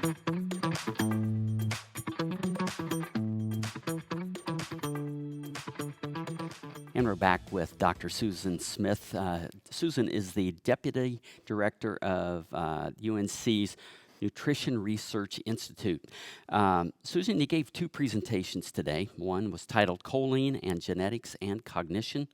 And we're back with Dr. Susan Smith. Susan is the Deputy Director of UNC's Nutrition Research Institute. Susan, you gave two presentations today. One was titled Choline and Genetics and Cognition.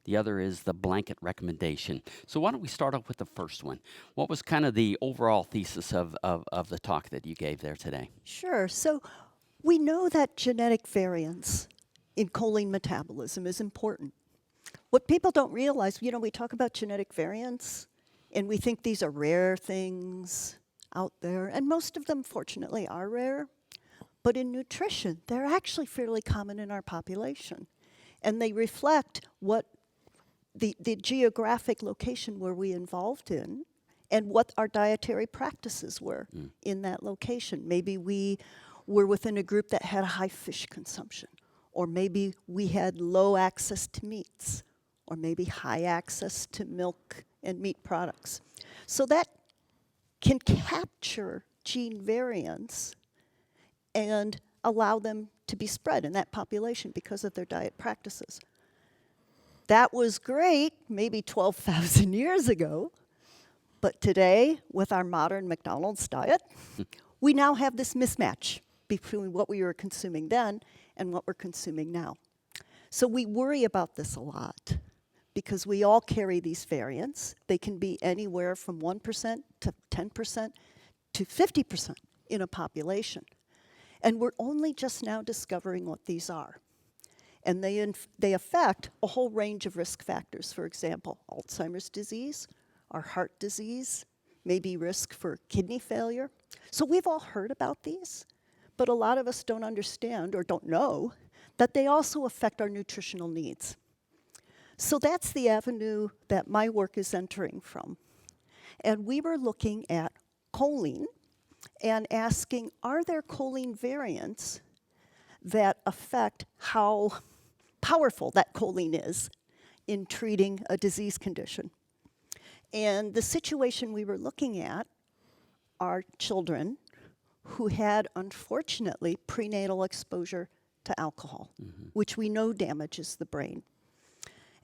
The other is the blanket recommendation. So why don't we start off with the first one? What was kind of the overall thesis of the talk that you gave there today? Sure. So we know that genetic variance in choline metabolism is important. What people don't realize, we talk about genetic variants, and we think these are rare things out there, and most of them, fortunately, are rare. But in nutrition, they're actually fairly common in our population, and they reflect what the geographic location where we involved in and what our dietary practices were in that location. Maybe we were within a group that had a high fish consumption, or maybe we had low access to meats, or maybe high access to milk and meat products. So that can capture gene variants and allow them to be spread in that population because of their diet practices. That was great maybe 12,000 years ago, but today, with our modern McDonald's diet, we now have this mismatch between what we were consuming then and what we're consuming now. So we worry about this a lot because we all carry these variants. They can be anywhere from 1% to 10% to 50% in a population. And we're only just now discovering what these are. And they affect a whole range of risk factors. For example, Alzheimer's disease, or heart disease, maybe risk for kidney failure. So we've all heard about these, but a lot of us don't understand or don't know that they also affect our nutritional needs. So that's the avenue that my work is entering from. And we were looking at choline and asking, are there choline variants that affect how powerful that choline is in treating a disease condition? And the situation we were looking at are children who had, unfortunately, prenatal exposure to alcohol, which we know damages the brain.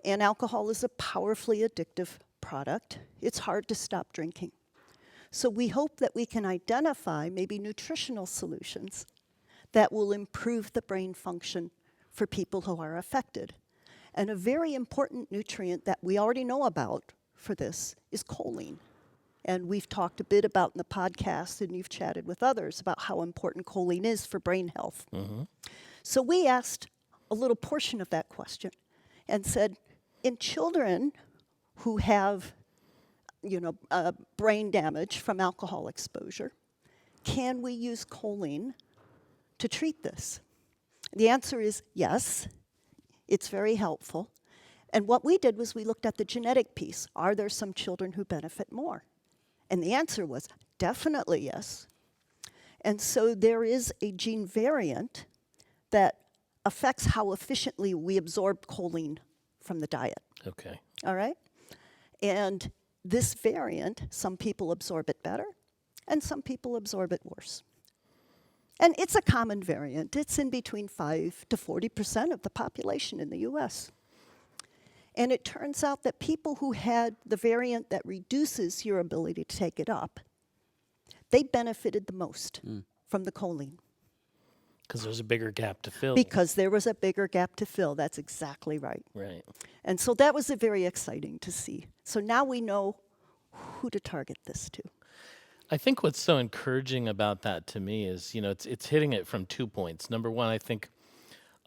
And alcohol is a powerfully addictive product. It's hard to stop drinking. So we hope that we can identify maybe nutritional solutions that will improve the brain function for people who are affected. And a very important nutrient that we already know about for this is choline. And we've talked a bit about in the podcast, and you've chatted with others about how important choline is for brain health. So we asked a little portion of that question and said, in children who have brain damage from alcohol exposure, can we use choline to treat this? The answer is yes. It's very helpful. And what we did was we looked at the genetic piece. Are there some children who benefit more? And the answer was definitely yes. And so there is a gene variant that affects how efficiently we absorb choline from the diet. Okay. All right? And this variant, some people absorb it better, and some people absorb it worse. And it's a common variant. It's in between 5 to 40% of the population in the US. And it turns out that people who had the variant that reduces your ability to take it up, they benefited the most from the choline. Because there's a bigger gap to fill. Because there was a bigger gap to fill. That's exactly right. Right. And so that was very exciting to see. So now we know who to target this to. I think what's so encouraging about that to me is, it's hitting it from 2 points. Number one, I think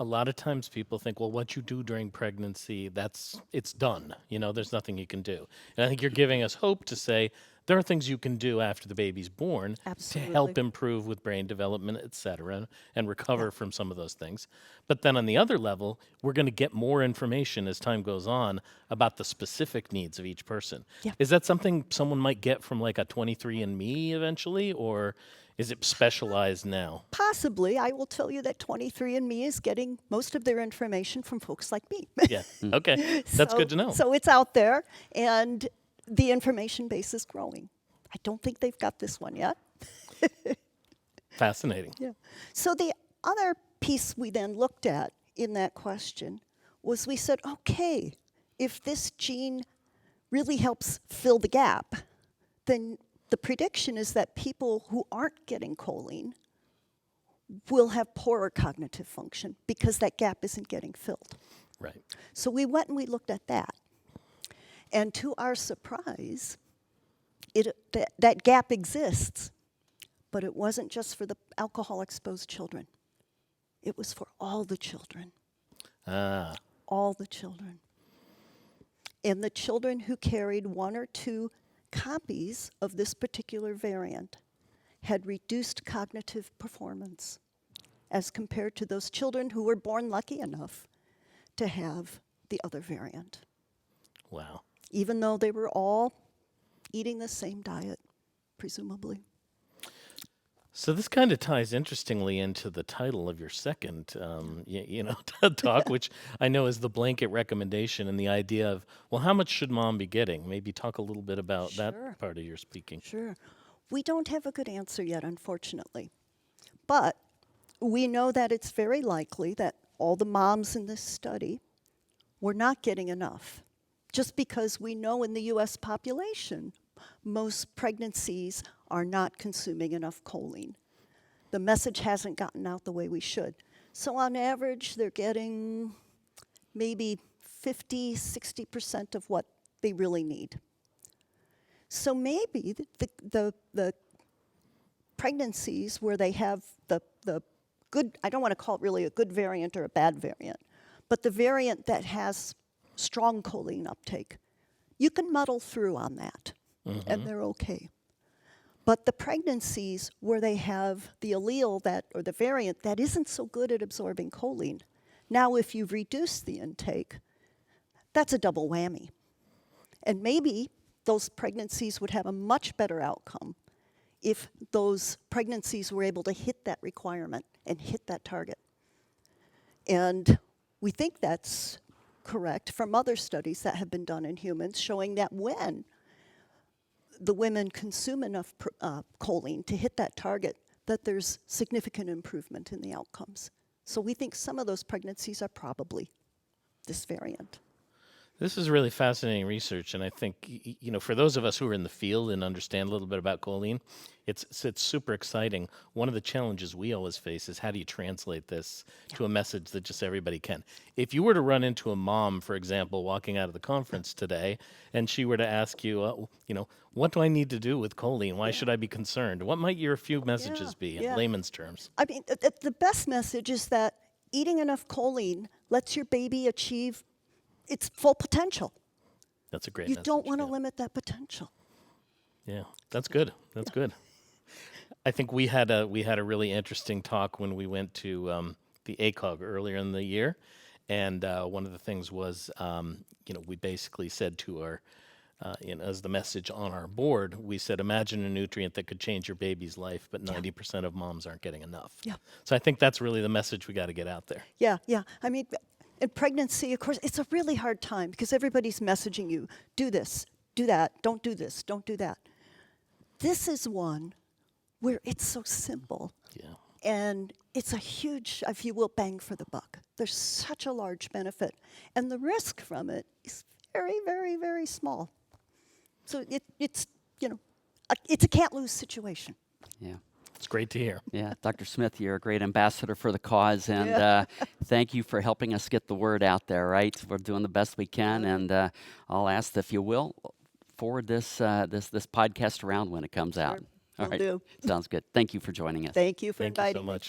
a lot of times people think, well, what you do during pregnancy, it's done. There's nothing you can do. And I think you're giving us hope to say there are things you can do after the baby's born Absolutely. to help improve with brain development, et cetera, and recover from some of those things. But then on the other level, we're going to get more information as time goes on about the specific needs of each person. Yeah. Is that something someone might get from like a 23andMe eventually, or is it specialized now? Possibly. I will tell you that 23andMe is getting most of their information from folks like me. Yeah. Okay. That's good to know. So it's out there, and the information base is growing. I don't think they've got this one yet. Fascinating. Yeah. So the other piece we then looked at in that question was we said, okay, if this gene really helps fill the gap, then the prediction is that people who aren't getting choline will have poorer cognitive function because that gap isn't getting filled. Right. So we went and we looked at that. And to our surprise, that gap exists, but it wasn't just for the alcohol-exposed children. It was for all the children. Ah. All the children. And the children who carried 1 or 2 copies of this particular variant had reduced cognitive performance as compared to those children who were born lucky enough to have the other variant, Wow. even though they were all eating the same diet, presumably. So this kind of ties interestingly into the title of your second, talk, which I know is the blanket recommendation and the idea of, well, how much should mom be getting? Maybe talk a little bit about Sure. that part of your speaking. Sure. We don't have a good answer yet, unfortunately. But we know that it's very likely that all the moms in this study were not getting enough. Just because we know in the US population, most pregnancies are not consuming enough choline. The message hasn't gotten out the way we should. So on average, they're getting maybe 50, 60% of what they really need. So maybe the pregnancies where they have the good, I don't want to call it really a good variant or a bad variant, but the variant that has strong choline uptake, you can muddle through on that, and they're okay. But the pregnancies where they have the allele that, or the variant that isn't so good at absorbing choline, now if you've reduced the intake, that's a double whammy. And maybe those pregnancies would have a much better outcome if those pregnancies were able to hit that requirement and hit that target. And we think that's correct from other studies that have been done in humans showing that when the women consume enough choline to hit that target, that there's significant improvement in the outcomes. So we think some of those pregnancies are probably this variant. This is really fascinating research, and I think for those of us who are in the field and understand a little bit about choline, it's super exciting. One of the challenges we always face is how do you translate this to a message that just everybody can. If you were to run into a mom, for example, walking out of the conference today, and she were to ask you, what do I need to do with choline? Why should I be concerned? What might your few messages be in layman's terms? I mean, the best message is that eating enough choline lets your baby achieve its full potential. That's a great You message. don't want to limit that potential. Yeah, that's good. That's good. I think we had a really interesting talk when we went to the ACOG earlier in the year, and one of the things was, we basically said to our, as the message on our board, we said, imagine a nutrient that could change your baby's life, but 90% of moms aren't getting enough. Yeah. So I think that's really the message we got to get out there. Yeah. I mean, in pregnancy, of course, it's a really hard time because everybody's messaging you, do this, do that, don't do this, don't do that. This is one where it's so simple. Yeah. And it's a huge, if you will, bang for the buck. There's such a large benefit. And the risk from it is very, very, very small. So it's a can't-lose situation. Yeah. It's great to hear. Yeah, Dr. Smith, you're a great ambassador for the cause, and thank you for helping us get the word out there, right? We're doing the best we can, and I'll ask if you will forward this podcast around when it comes out. All Will right. do. Sounds good. Thank you for joining us. Thank you for Thank you inviting so me. much.